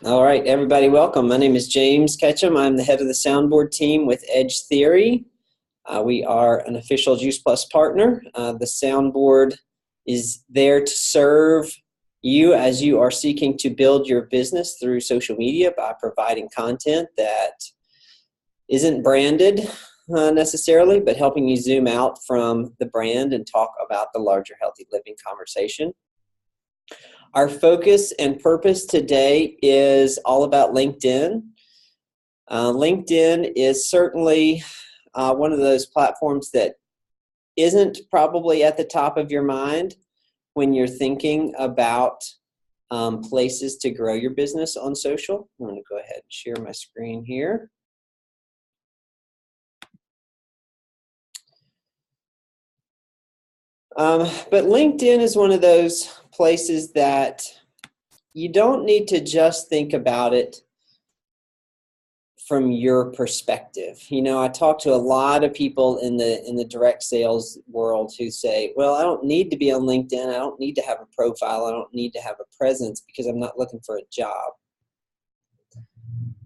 All right, everybody, welcome. My name is James Ketchum. I'm the head of the soundboard team with Edge Theory. We are an official Juice Plus partner. The soundboard is there to serve you as you are seeking to build your business through social media by providing content that isn't branded necessarily, but helping you zoom out from the brand and talk about the larger healthy living conversation. Our focus and purpose today is all about LinkedIn. LinkedIn is certainly one of those platforms that isn't probably at the top of your mind when you're thinking about places to grow your business on social. I'm going to go ahead and share my screen here. But LinkedIn is one of those places that you don't need to just think about it from your perspective. You know, I talk to a lot of people in the direct sales world who say, well, I don't need to be on LinkedIn. I don't need to have a profile. I don't need to have a presence because I'm not looking for a job.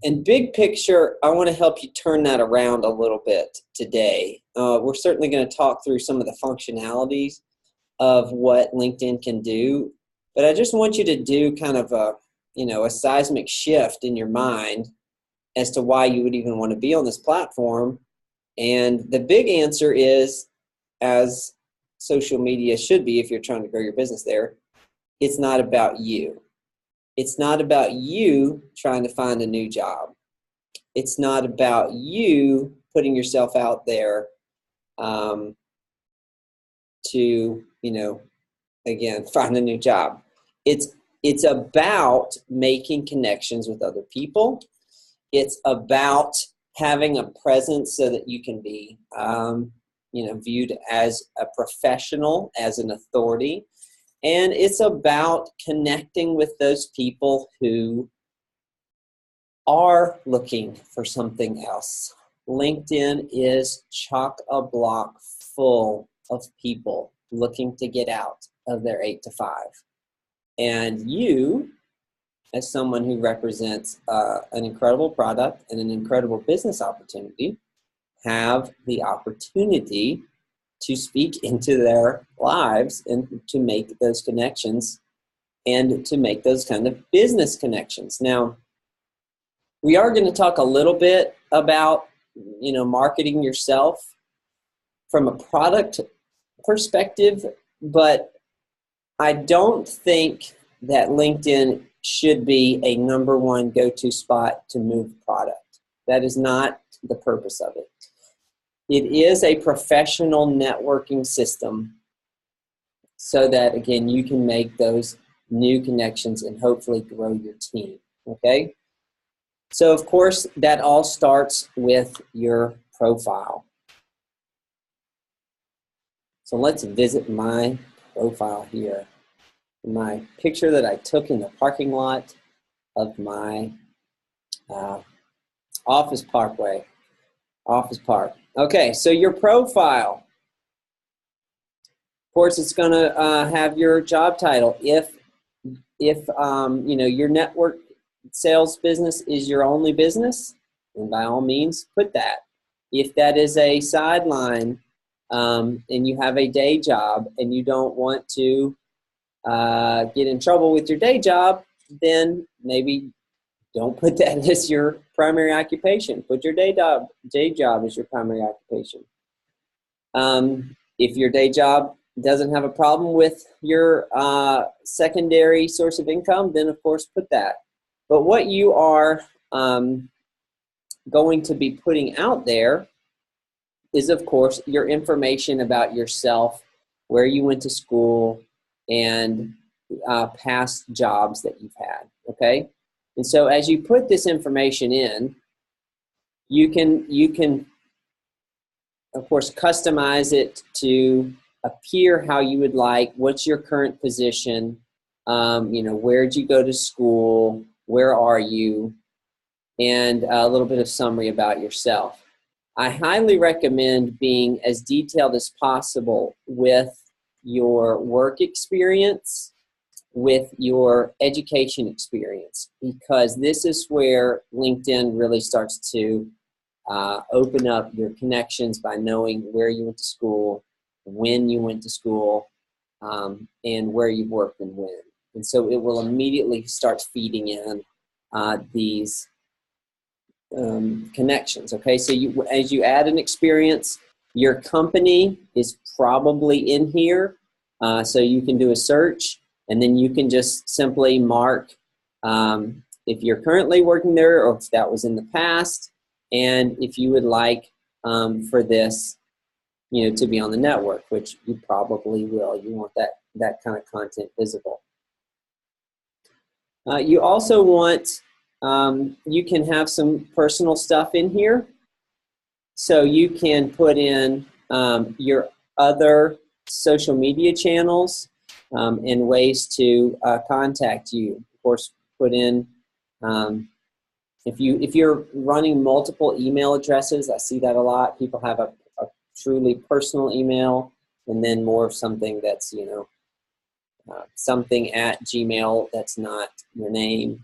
And big picture, I want to help you turn that around a little bit today. We're certainly going to talk through some of the functionalities of what LinkedIn can do, but I just want you to do kind of a seismic shift in your mind as to why you would even want to be on this platform. And the big answer is, as social media should be if you're trying to grow your business there, it's not about you. It's not about you trying to find a new job. It's not about you putting yourself out there to, again, find a new job. It's about making connections with other people. It's about having a presence so that you can be, viewed as a professional, as an authority. And it's about connecting with those people who are looking for something else. LinkedIn is chock-a-block full of people looking to get out of their 8 to 5. And you, as someone who represents an incredible product and an incredible business opportunity, have the opportunity to speak into their lives and to make those connections and to make those kind of business connections. Now, we are going to talk a little bit about, marketing yourself from a product perspective, but I don't think that LinkedIn should be a number one go-to spot to move product. That is not the purpose of it. It is a professional networking system so that, again, you can make those new connections and hopefully grow your team, okay? So, of course, that all starts with your profile. So let's visit my profile here. My picture that I took in the parking lot of my office park. Okay, so your profile. Of course, it's going to have your job title. If your network sales business is your only business, then by all means, put that. If that is a sideline and you have a day job and you don't want to get in trouble with your day job, then maybe don't put that as your primary occupation. Put your day job as your primary occupation. If your day job doesn't have a problem with your secondary source of income, then of course put that. But what you are going to be putting out there is, of course, your information about yourself, where you went to school, and past jobs that you've had, okay? And so as you put this information in, you can of course customize it to appear how you would like. What's your current position? Where'd you go to school? Where are you? And a little bit of summary about yourself. I highly recommend being as detailed as possible with your work experience with your education experience, because this is where LinkedIn really starts to open up your connections by knowing where you went to school, when you went to school, and where you've worked and when. And so it will immediately start feeding in these connections. Okay, so as you add an experience, your company is probably in here, so you can do a search, and then you can just simply mark if you're currently working there or if that was in the past, and if you would like for this, to be on the network, which you probably will. You want that kind of content visible. You also want, you can have some personal stuff in here. So you can put in your other social media channels and ways to contact you. Of course, put in, if you're running multiple email addresses, I see that a lot. People have a truly personal email, and then more of something that's, something at Gmail that's not your name,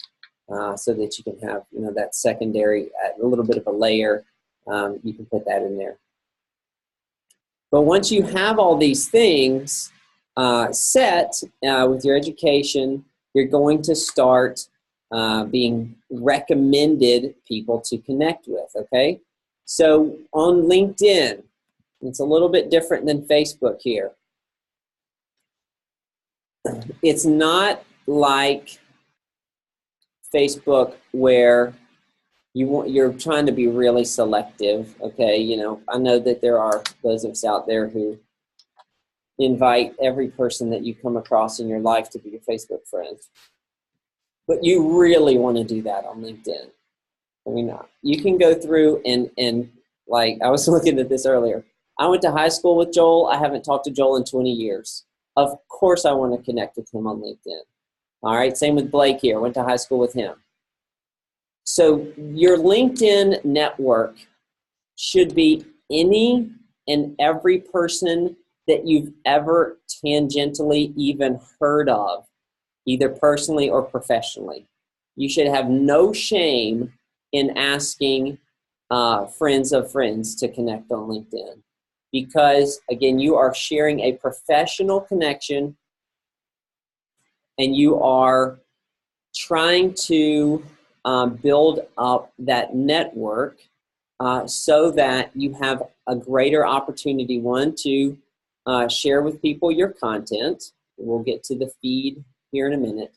so that you can have, that secondary, a little bit of a layer. You can put that in there. But once you have all these things set with your education, you're going to start being recommended people to connect with, okay? So on LinkedIn, it's a little bit different than Facebook here. It's not like Facebook where you're trying to be really selective, okay? I know that there are those of us out there who invite every person that you come across in your life to be your Facebook friend. But you really want to do that on LinkedIn. I mean, you can go through and like, I was looking at this earlier. I went to high school with Joel. I haven't talked to Joel in 20 years. Of course I want to connect with him on LinkedIn. All right, same with Blake here. Went to high school with him. So your LinkedIn network should be any and every person that you've ever tangentially even heard of, either personally or professionally. You should have no shame in asking friends of friends to connect on LinkedIn, because, again, you are sharing a professional connection, and you are trying to build up that network so that you have a greater opportunity, one, to share with people your content. We'll get to the feed here in a minute.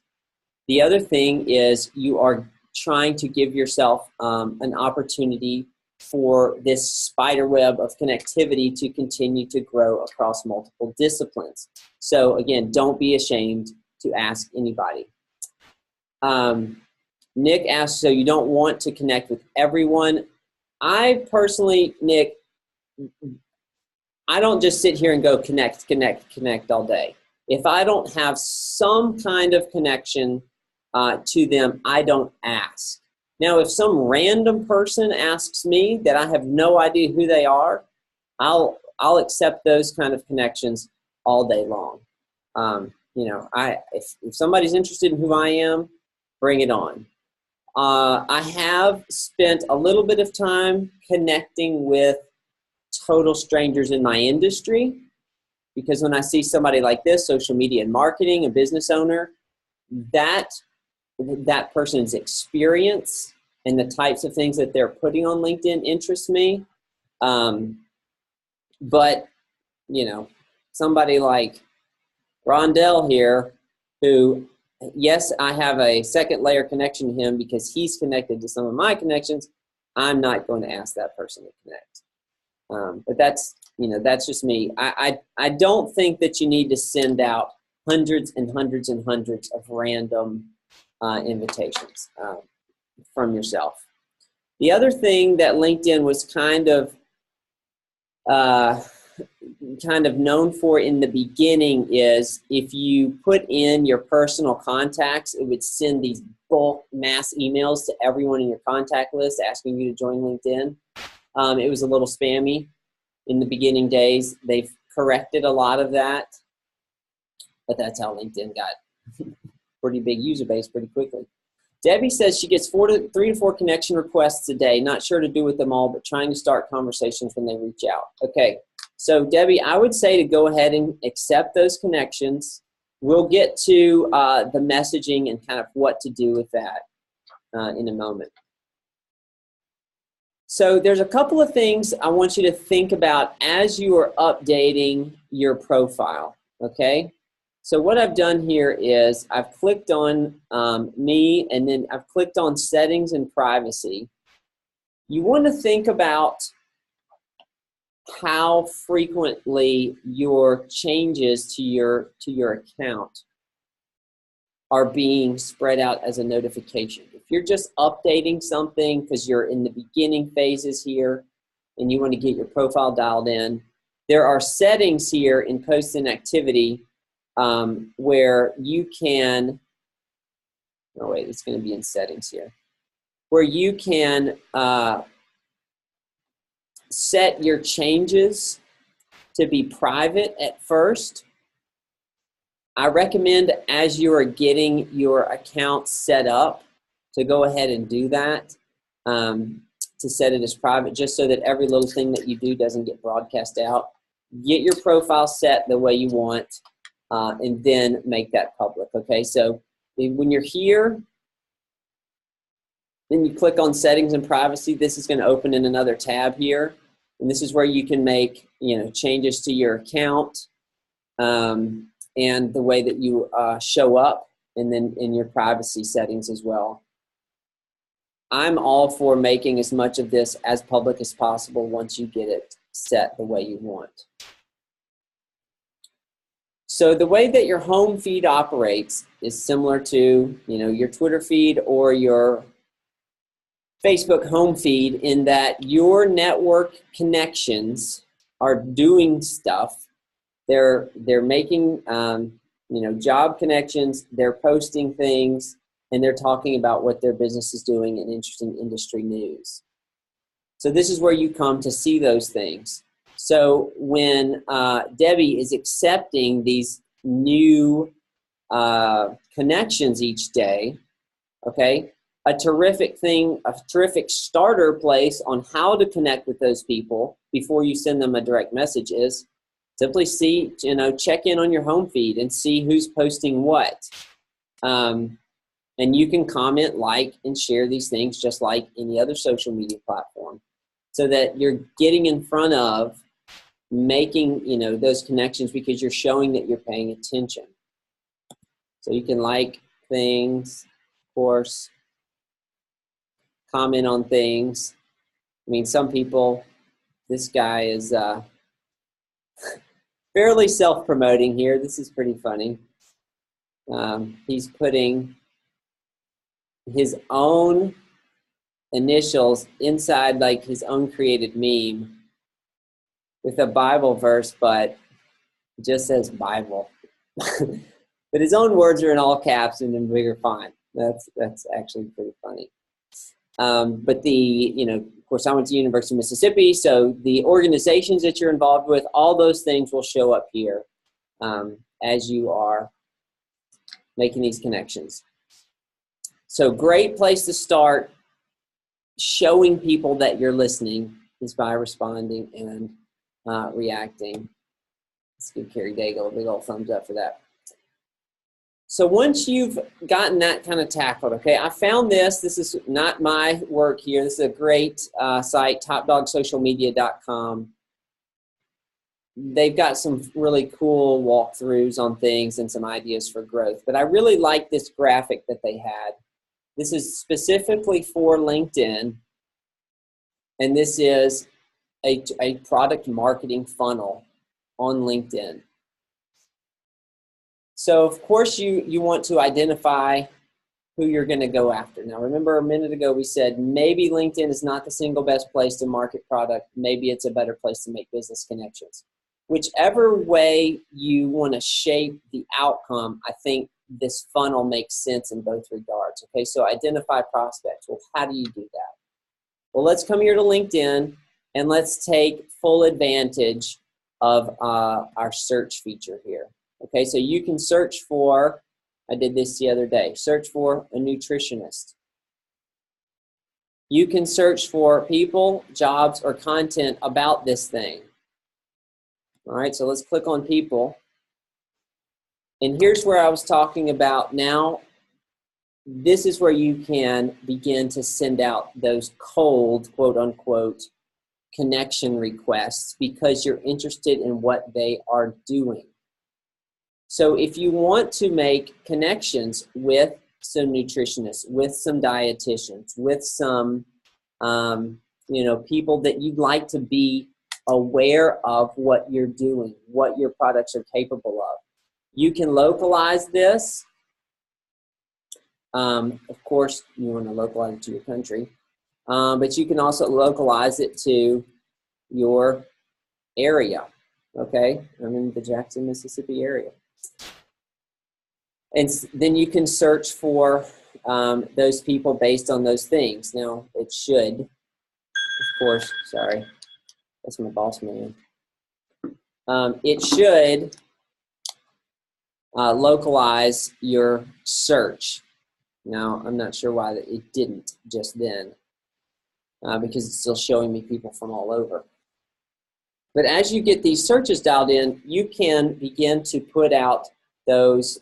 The other thing is you are trying to give yourself an opportunity for this spider web of connectivity to continue to grow across multiple disciplines. So again, don't be ashamed to ask anybody. Nick asked, so you don't want to connect with everyone. I personally, Nick, I don't just sit here and go connect all day. If I don't have some kind of connection to them, I don't ask. Now, if some random person asks me that I have no idea who they are, I'll accept those kind of connections all day long. If somebody's interested in who I am, bring it on. I have spent a little bit of time connecting with total strangers in my industry, because when I see somebody like this, social media and marketing, a business owner, that person's experience and the types of things that they're putting on LinkedIn interests me. But, somebody like Rondell here, who, yes, I have a second layer connection to him because he's connected to some of my connections, I'm not going to ask that person to connect. But that's just me. I don't think that you need to send out hundreds and hundreds and hundreds of random invitations from yourself. The other thing that LinkedIn was kind of known for in the beginning is if you put in your personal contacts, it would send these bulk mass emails to everyone in your contact list asking you to join LinkedIn. It was a little spammy in the beginning days. They've corrected a lot of that, but that's how LinkedIn got pretty big user base pretty quickly. Debbie says she gets 3 to 4 connection requests a day. Not sure to do with them all, but trying to start conversations when they reach out. Okay, so Debbie, I would say to go ahead and accept those connections. We'll get to the messaging and kind of what to do with that in a moment. So there's a couple of things I want you to think about as you are updating your profile, okay? So what I've done here is I've clicked on me, and then I've clicked on settings and privacy. You want to think about how frequently your changes to your account are being spread out as a notification. If you're just updating something because you're in the beginning phases here and you want to get your profile dialed in, there are settings here in post and activity where you can, oh wait, it's going to be in settings here, where you can set your changes to be private at first. I recommend as you are getting your account set up to go ahead and do that, to set it as private, just so that every little thing that you do doesn't get broadcast out. Get your profile set the way you want, and then make that public, okay? So when you're here, then you click on settings and privacy. This is going to open in another tab here, and this is where you can make, changes to your account and the way that you show up, and then in your privacy settings as well. I'm all for making as much of this as public as possible once you get it set the way you want. So the way that your home feed operates is similar to, your Twitter feed or your Facebook home feed, in that your network connections are doing stuff. They're making, job connections, they're posting things, and they're talking about what their business is doing and interesting industry news. So this is where you come to see those things. So when Debbie is accepting these new connections each day, okay, a terrific starter place on how to connect with those people before you send them a direct message is simply check in on your home feed and see who's posting what. And you can comment, like, and share these things just like any other social media platform, so that you're getting in front of making, those connections, because you're showing that you're paying attention. So you can like things, of course, comment on things. I mean, some people, this guy is fairly self-promoting here. This is pretty funny. He's putting his own initials inside like his own created meme with a Bible verse, but it just says Bible. But his own words are in all caps and in bigger font. That's actually pretty funny. But of course, I went to University of Mississippi, so the organizations that you're involved with, all those things will show up here as you are making these connections. So great place to start showing people that you're listening is by responding and reacting. Let's give Carrie Daigle a big old thumbs up for that. So once you've gotten that kind of tackled, okay, I found this. This is not my work here. This is a great site, topdogsocialmedia.com. They've got some really cool walkthroughs on things and some ideas for growth. But I really like this graphic that they had. This is specifically for LinkedIn, and this is a product marketing funnel on LinkedIn. So, of course, you want to identify who you're going to go after. Now, remember a minute ago we said maybe LinkedIn is not the single best place to market product. Maybe it's a better place to make business connections. Whichever way you want to shape the outcome, I think this funnel makes sense in both regards. Okay, so identify prospects. Well, how do you do that? Well, let's come here to LinkedIn and let's take full advantage of our search feature here. Okay, so you can search for I did this the other day. Search for a nutritionist. You can search for people, jobs, or content about this thing. All right, so let's click on people. And here's where I was talking about now. This is where you can begin to send out those cold, quote unquote, connection requests because you're interested in what they are doing. So if you want to make connections with some nutritionists, with some dietitians, with some, people that you'd like to be aware of what you're doing, what your products are capable of, you can localize this. Of course, you want to localize it to your country, but you can also localize it to your area. Okay, I'm in the Jackson, Mississippi area. And then you can search for those people based on those things. Now, it should, of course, sorry, that's my boss man. It should localize your search. Now, I'm not sure why it didn't just then, because it's still showing me people from all over. But as you get these searches dialed in, you can begin to put out those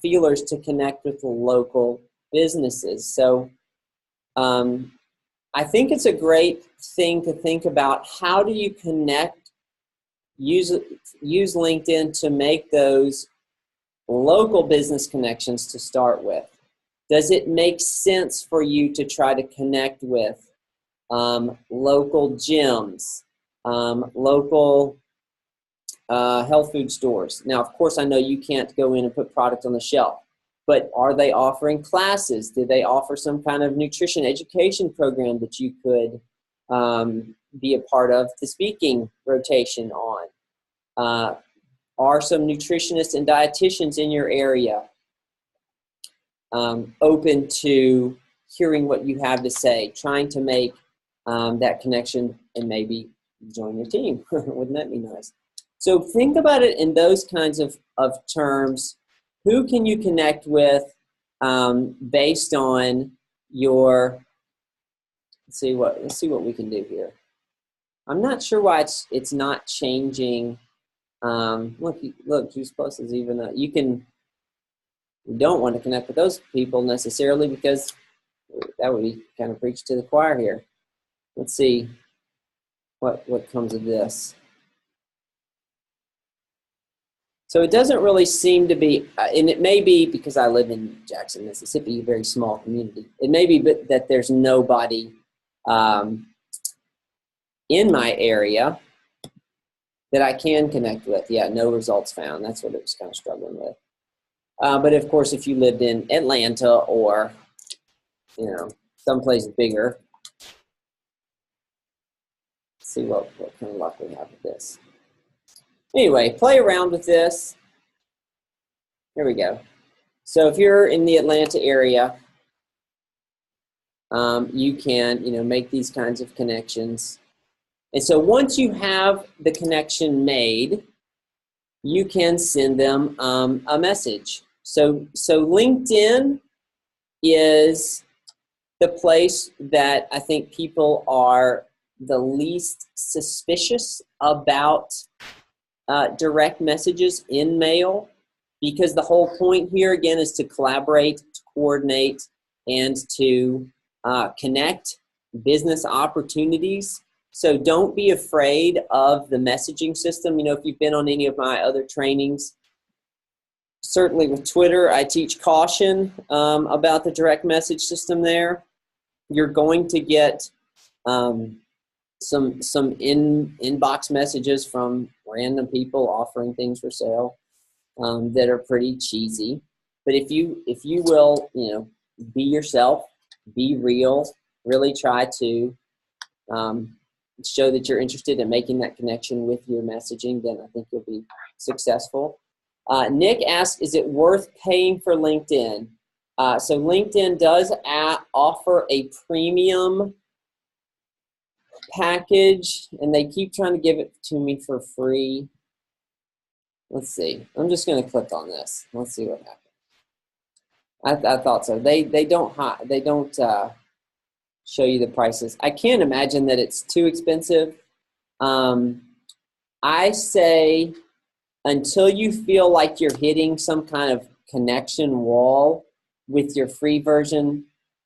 feelers to connect with the local businesses. So I think it's a great thing to think about. How do you connect, use LinkedIn to make those local business connections to start with? Does it make sense for you to try to connect with local gyms, local health food stores? Now, of course, I know you can't go in and put product on the shelf, but are they offering classes? Do they offer some kind of nutrition education program that you could be a part of the speaking rotation on? Are some nutritionists and dietitians in your area open to hearing what you have to say, trying to make that connection and maybe join your team? Wouldn't that be nice? So think about it in those kinds of terms. Who can you connect with based on your, let's see what we can do here. I'm not sure why it's not changing. Look, Juice Plus is even, you don't want to connect with those people necessarily because that would be kind of preach to the choir here. Let's see what comes of this. So it doesn't really seem to be, and it may be because I live in Jackson, Mississippi, a very small community. It may be that there's nobody in my area that I can connect with. Yeah, no results found. That's what it was kind of struggling with. But of course, if you lived in Atlanta or, someplace bigger, let's see what kind of luck we have with this. Anyway, play around with this. Here we go. So if you're in the Atlanta area, you can, make these kinds of connections. And so once you have the connection made, you can send them a message. So LinkedIn is the place that I think people are the least suspicious about direct messages in mail, because the whole point here again is to collaborate, to coordinate, and to connect business opportunities. So don't be afraid of the messaging system. If you've been on any of my other trainings, certainly with Twitter, I teach caution about the direct message system there. You're going to get some inbox messages from random people offering things for sale that are pretty cheesy. But if you will, be yourself, be real, really try to show that you're interested in making that connection with your messaging, then I think you'll be successful. Nick asks, is it worth paying for LinkedIn? So LinkedIn does offer a premium package, and they keep trying to give it to me for free. Let's see. I'm just going to click on this. Let's see what happens. I thought so. They don't show you the prices. I can't imagine that it's too expensive. I say until you feel like you're hitting some kind of connection wall with your free version,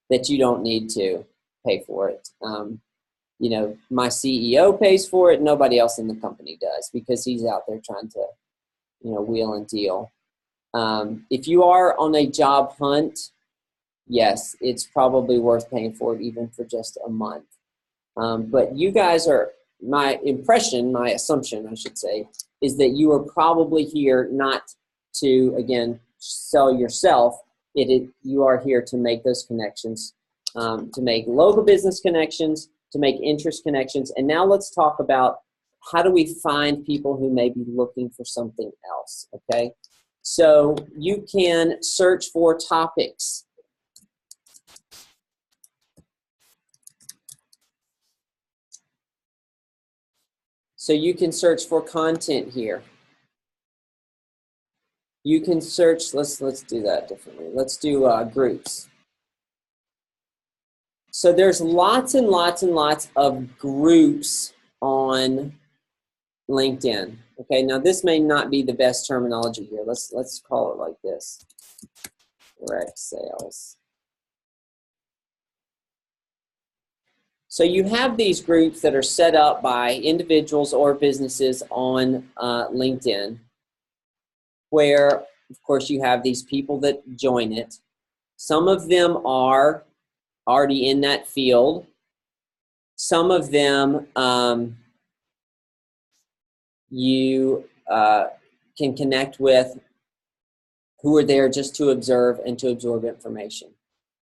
that you don't need to pay for it. You know, my CEO pays for it. Nobody else in the company does, because he's out there trying to, you know, wheel and deal. If you are on a job hunt, yes, it's probably worth paying for it, even for just a month. But you guys are, my assumption, I should say, is that you are probably here not to, again, sell yourself. You are here to make those connections, to make local business connections, to make interest connections. And now let's talk about how do we find people who may be looking for something else, okay? So you can search for topics. So you can search for content here. You can search, let's do that differently. Let's do groups. So there's lots and lots and lots of groups on LinkedIn. Okay, now this may not be the best terminology here. Let's call it like this. Direct sales. So you have these groups that are set up by individuals or businesses on LinkedIn, where, of course, you have these people that join it. Some of them are already in that field. Some of them you can connect with, who are there just to observe and to absorb information.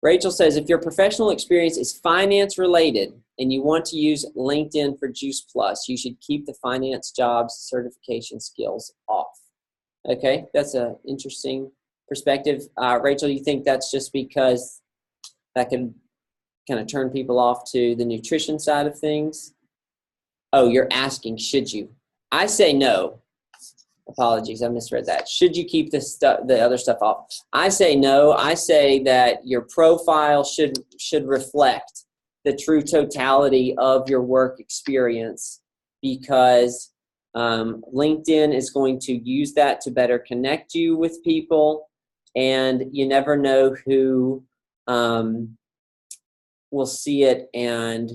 Rachel says, if your professional experience is finance related and you want to use LinkedIn for Juice Plus, you should keep the finance jobs certification skills off. Okay, that's an interesting perspective. Rachel, you think that's just because that can kind of turn people off to the nutrition side of things? Oh, you're asking, should you? I say no. Apologies, I misread that. Should you keep the other stuff off? I say no. I say that your profile should reflect the true totality of your work experience, because LinkedIn is going to use that to better connect you with people, and you never know who will see it and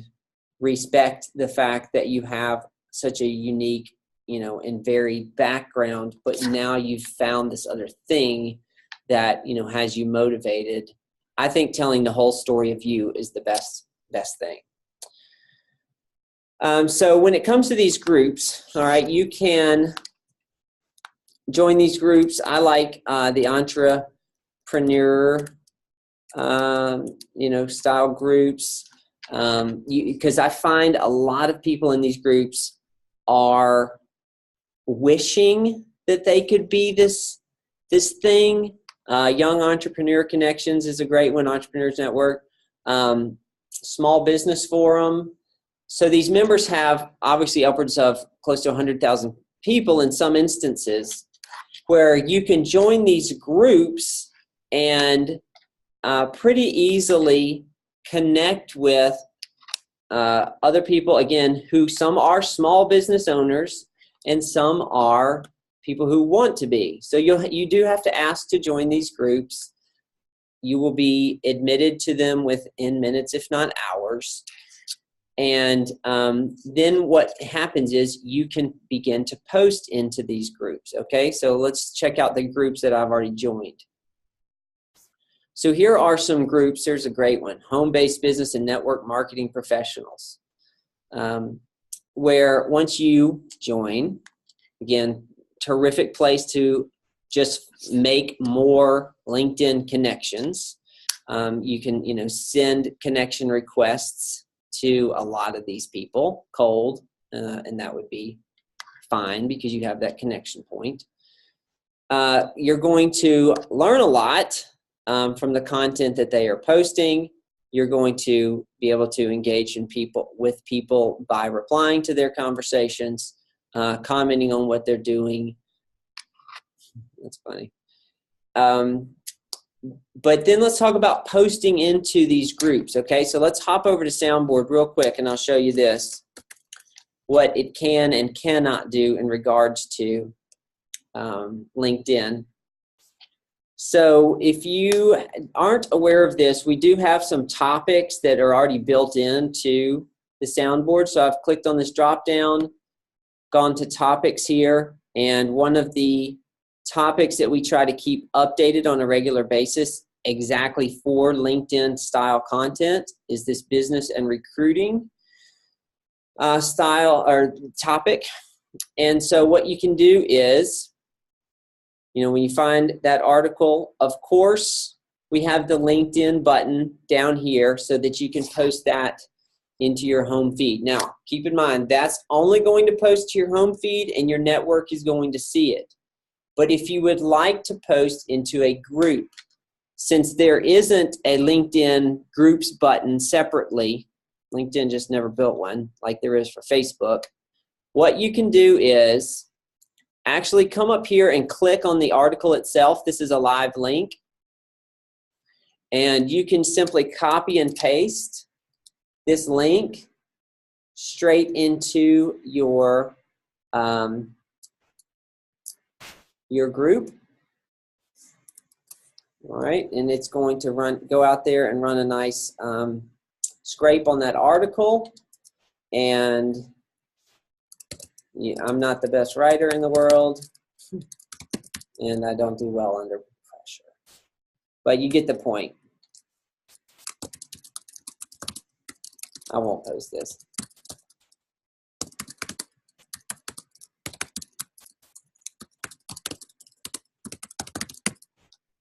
respect the fact that you have such a unique, you know, and varied background, but now you've found this other thing that, you know, has you motivated. I think telling the whole story of you is the best thing. So when it comes to these groups, all right, you can join these groups. I like the entrepreneur, you know, style groups, because I find a lot of people in these groups are wishing that they could be this thing. Young Entrepreneur Connections is a great one. Entrepreneurs Network, Small Business Forum. So these members have obviously upwards of close to 100,000 people in some instances, where you can join these groups and pretty easily connect with other people, again, who some are small business owners and some are people who want to be. So you do have to ask to join these groups. You will be admitted to them within minutes, if not hours. And then what happens is you can begin to post into these groups. Okay, so let's check out the groups that I've already joined. So here are some groups. There's a great one, Home-Based Business and Network Marketing Professionals, where once you join, again, terrific place to just make more LinkedIn connections. You can, you know, send connection requests to a lot of these people cold, and that would be fine because you have that connection point. You're going to learn a lot from the content that they are posting. You're going to be able to engage with people by replying to their conversations, commenting on what they're doing. That's funny. But then let's talk about posting into these groups, okay? So let's hop over to Soundboard real quick, and I'll show you this, what it can and cannot do in regards to LinkedIn. So if you aren't aware of this, we do have some topics that are already built into the Soundboard. So I've clicked on this drop down, gone to topics here, and one of the topics that we try to keep updated on a regular basis exactly for LinkedIn style content is this business and recruiting style or topic. And so what you can do is, you know, when you find that article, of course, we have the LinkedIn button down here so that you can post that into your home feed. Now, keep in mind, that's only going to post to your home feed and your network is going to see it. But if you would like to post into a group, since there isn't a LinkedIn groups button separately, LinkedIn just never built one like there is for Facebook, what you can do is actually come up here and click on the article itself. This is a live link. And you can simply copy and paste this link straight into your group. All right, and it's going to go out there and run a nice scrape on that article. And I'm not the best writer in the world, and I don't do well under pressure. But you get the point. I won't post this.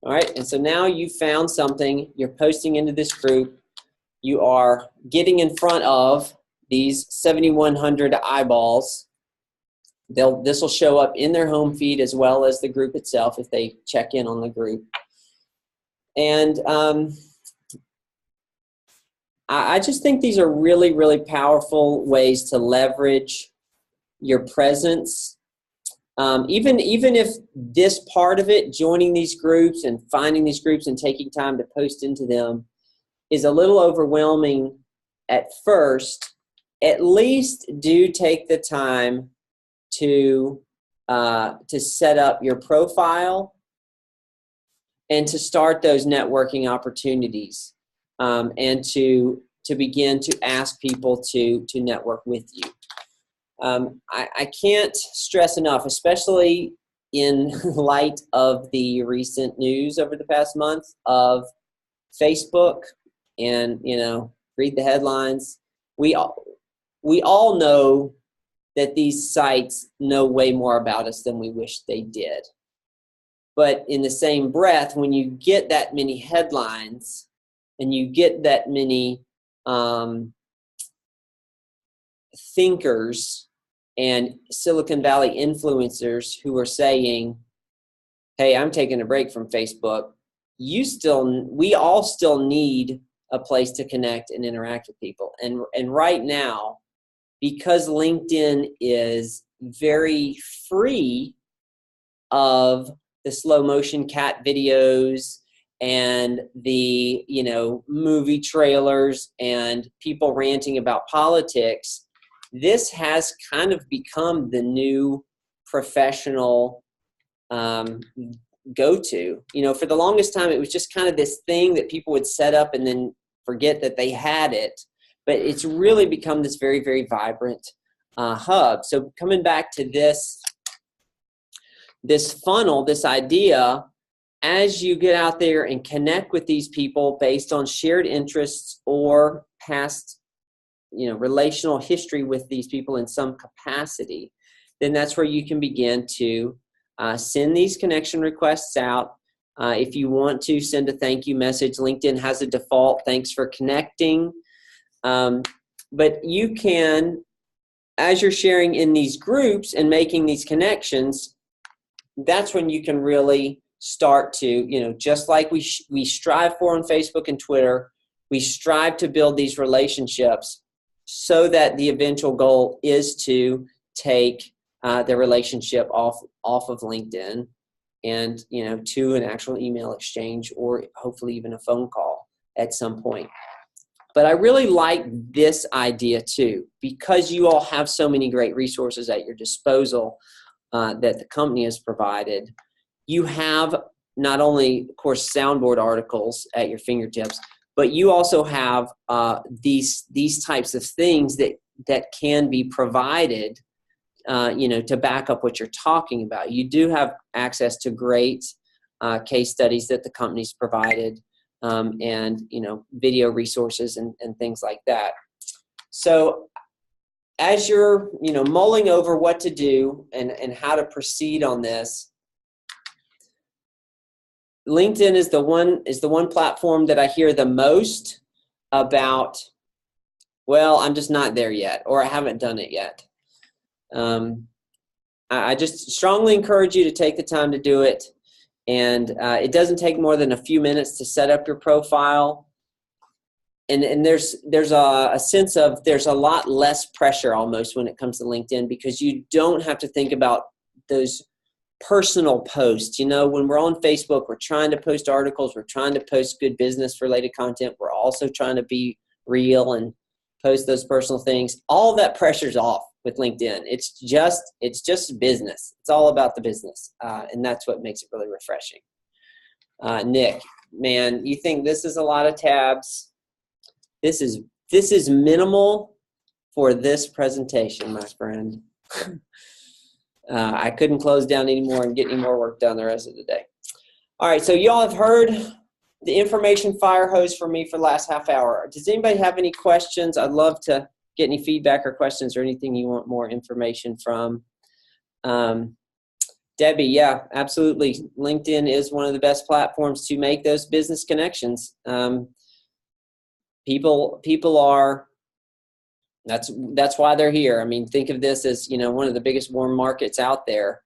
All right, and so now you found something, you're posting into this group, you are getting in front of these 7,100 eyeballs. This will show up in their home feed as well as the group itself if they check in on the group. And I just think these are really, really powerful ways to leverage your presence. Even if this part of it, joining these groups and finding these groups and taking time to post into them, is a little overwhelming at first, at least do take the time to set up your profile and to start those networking opportunities, and to begin to ask people to network with you. I can't stress enough, especially in light of the recent news over the past month of Facebook, and read the headlines. We all know that these sites know way more about us than we wish they did. But in the same breath, when you get that many headlines and you get that many thinkers and Silicon Valley influencers who are saying, hey, I'm taking a break from Facebook, we all still need a place to connect and interact with people. And right now, because LinkedIn is very free of the slow motion cat videos and the movie trailers and people ranting about politics, this has kind of become the new professional go-to. For the longest time, it was just kind of this thing that people would set up and then forget that they had it. But it's really become this very, very vibrant hub. So coming back to this funnel, this idea, as you get out there and connect with these people based on shared interests or past, relational history with these people in some capacity, then that's where you can begin to send these connection requests out. If you want to send a thank you message, LinkedIn has a default thanks for connecting. But you can, as you're sharing in these groups and making these connections, that's when you can really start to, just like we strive for on Facebook and Twitter, we strive to build these relationships so that the eventual goal is to take the relationship off of LinkedIn and, you know, to an actual email exchange or hopefully even a phone call at some point. But I really like this idea too, because you all have so many great resources at your disposal that the company has provided. You have not only, of course, soundboard articles at your fingertips, but you also have these types of things that can be provided, you know, to back up what you're talking about. You do have access to great case studies that the company's provided, and, you know, video resources and things like that. So as you're, you know, mulling over what to do and how to proceed on this, LinkedIn is the one platform that I hear the most about. Well, I'm just not there yet, or I haven't done it yet. I just strongly encourage you to take the time to do it. And it doesn't take more than a few minutes to set up your profile. And there's a sense of there's a lot less pressure almost when it comes to LinkedIn, because you don't have to think about those personal posts. You know, when we're on Facebook, we're trying to post articles, we're trying to post good business related content. We're also trying to be real and post those personal things. All that pressure's off with LinkedIn. It's just business. It's all about the business. And that's what makes it really refreshing. Nick, man, you think this is a lot of tabs? This is minimal for this presentation, my friend. I couldn't close down anymore and get any more work done the rest of the day. All right, so y'all have heard the information fire hose from me for the last half hour. Does anybody have any questions? I'd love to get any feedback or questions or anything you want more information from. Debbie, yeah, absolutely. LinkedIn is one of the best platforms to make those business connections. People are, that's why they're here. I mean, think of this as, you know, one of the biggest warm markets out there,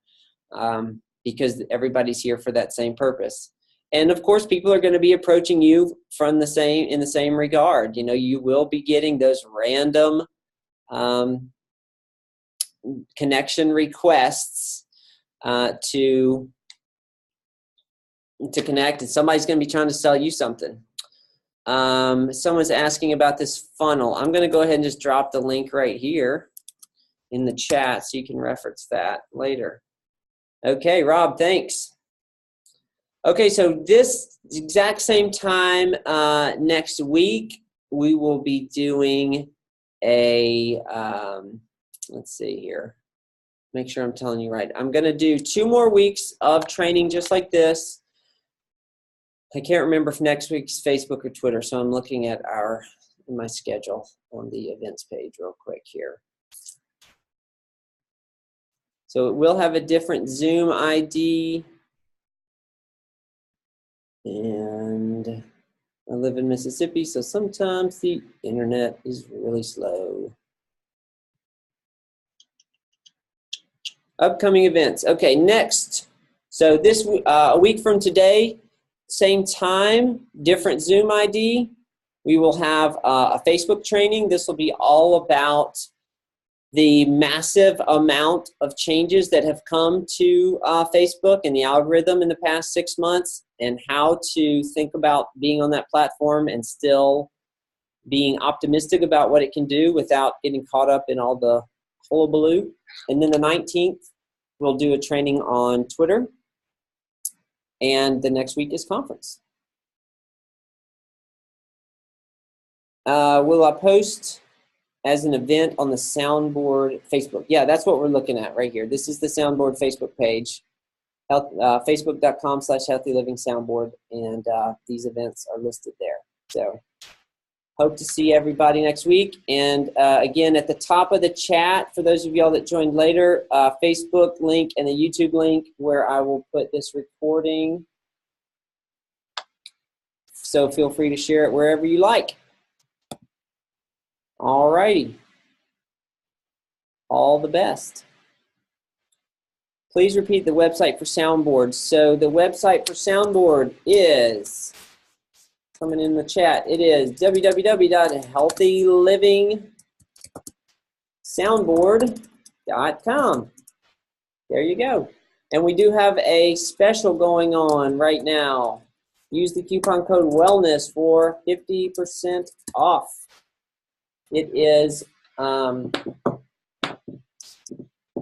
because everybody's here for that same purpose. And of course, people are going to be approaching you in the same regard. You know, you will be getting those random connection requests to connect, and somebody's going to be trying to sell you something. Someone's asking about this funnel. I'm going to go ahead and just drop the link right here in the chat so you can reference that later. Okay, Rob, thanks. Okay, so this exact same time next week, we will be doing a, let's see here, make sure I'm telling you right. I'm going to do 2 more weeks of training just like this. I can't remember if next week's Facebook or Twitter, so I'm looking at my schedule on the events page real quick here. So it will have a different Zoom ID. And I live in Mississippi, so sometimes the internet is really slow. Upcoming events. Okay, next. So this a week from today, same time, different Zoom ID. We will have a Facebook training. This will be all about the massive amount of changes that have come to Facebook and the algorithm in the past 6 months, and how to think about being on that platform and still being optimistic about what it can do without getting caught up in all the hullabaloo. And then the 19th, we'll do a training on Twitter. And the next week is conference. Will I post as an event on the Soundboard Facebook? Yeah, that's what we're looking at right here. This is the Soundboard Facebook page, facebook.com/Healthy Living Soundboard, and these events are listed there. So hope to see everybody next week. And again, at the top of the chat, for those of y'all that joined later, Facebook link and the YouTube link where I will put this recording. So feel free to share it wherever you like. All righty. All the best. Please repeat the website for Soundboard. So the website for Soundboard is, coming in the chat, it is www.healthylivingsoundboard.com. There you go. And we do have a special going on right now. Use the coupon code WELLNESS for 50% off. It is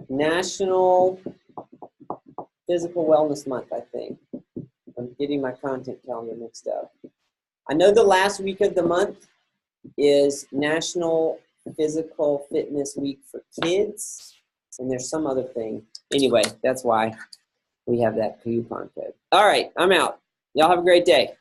National Physical Wellness Month, I think. I'm getting my content calendar mixed up. I know the last week of the month is National Physical Fitness Week for kids, and there's some other thing. Anyway, that's why we have that coupon code. All right, I'm out. Y'all have a great day.